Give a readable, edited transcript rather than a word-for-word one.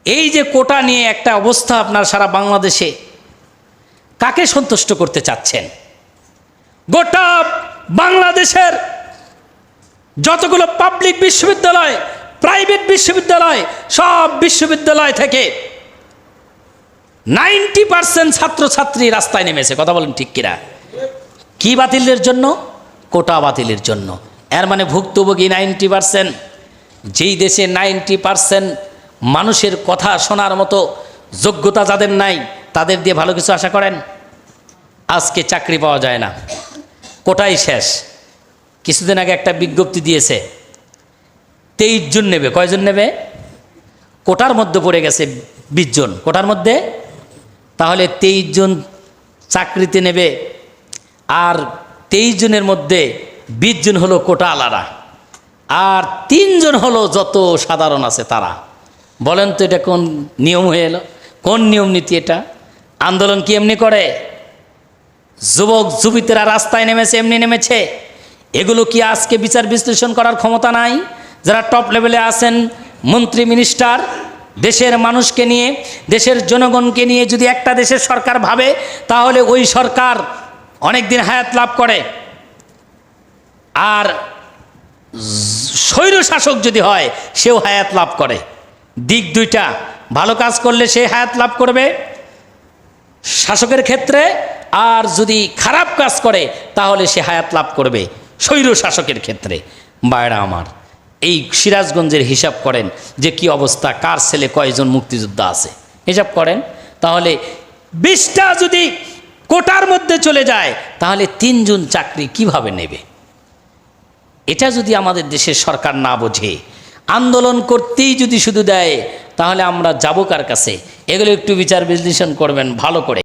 এই যে কোটা নিয়ে একটা অবস্থা আপনার সারা বাংলাদেশে, কাকে সন্তুষ্ট করতে চাচ্ছেন? গোটা বাংলাদেশের যতগুলো পাবলিক বিশ্ববিদ্যালয়, প্রাইভেট বিশ্ববিদ্যালয়, সব বিশ্ববিদ্যালয় থেকে 90% ছাত্রছাত্রী রাস্তায় নেমেছে। কথা বলেন ঠিক কিনা? কি বাতিলের জন্য? কোটা বাতিলের জন্য। এর মানে ভুক্তভোগী 90%। যেই দেশে 90% মানুষের কথা শোনার মতো যোগ্যতা যাদের নাই, তাদের দিয়ে ভালো কিছু আশা করেন? আজকে চাকরি পাওয়া যায় না, কোটাই শেষ। কিছুদিন আগে একটা বিজ্ঞপ্তি দিয়েছে, 23 জন নেবে। কয়জন নেবে? কোটার মধ্যে পড়ে গেছে 20 জন কোটার মধ্যে। তাহলে 23 জন চাকরিতে নেবে, আর 23 জনের মধ্যে 20 জন হলো কোটা আলারা, আর 3 জন হলো যত সাধারণ আছে তারা। বলেন তো এটা কোন নিয়ম হয়ে এলো? কোন নিয়ম নীতি এটা? আন্দোলন কি এমনি করে? যুবক যুবতীরা রাস্তায় নেমেছে এমনি নেমেছে? এগুলো কি আজকে বিচার বিশ্লেষণ করার ক্ষমতা নাই? যারা টপ লেভেলে আছেন, মন্ত্রী মিনিস্টার, দেশের মানুষকে নিয়ে, দেশের জনগণকে নিয়ে যদি একটা দেশের সরকার ভাবে, তাহলে ওই সরকার অনেক দিন হায়াত লাভ করে। আর স্বৈর শাসক যদি হয়, সেও হায়াত লাভ করে। দিক দুইটা। ভালো কাজ করলে সে হায়াত লাভ করবে শাসকের ক্ষেত্রে, আর যদি খারাপ কাজ করে তাহলে সে হায়াত লাভ করবে স্বৈর শাসকের ক্ষেত্রে। ভাইরা আমার, এই সিরাজগঞ্জের হিসাব করেন যে কি অবস্থা, কার ছেলে কয়জন মুক্তিযোদ্ধা আছে, হিসাব করেন। তাহলে 20টা যদি কোটার মধ্যে চলে যায়, তাহলে 3 জন চাকরি কিভাবে নেবে? এটা যদি আমাদের দেশের সরকার না বোঝে, আন্দোলন করতেই যদি শুধু দেয়, তাহলে আমরা যাবো কার কাছে? এগুলো একটু বিচার বিশ্লেষণ করবেন ভালো করে।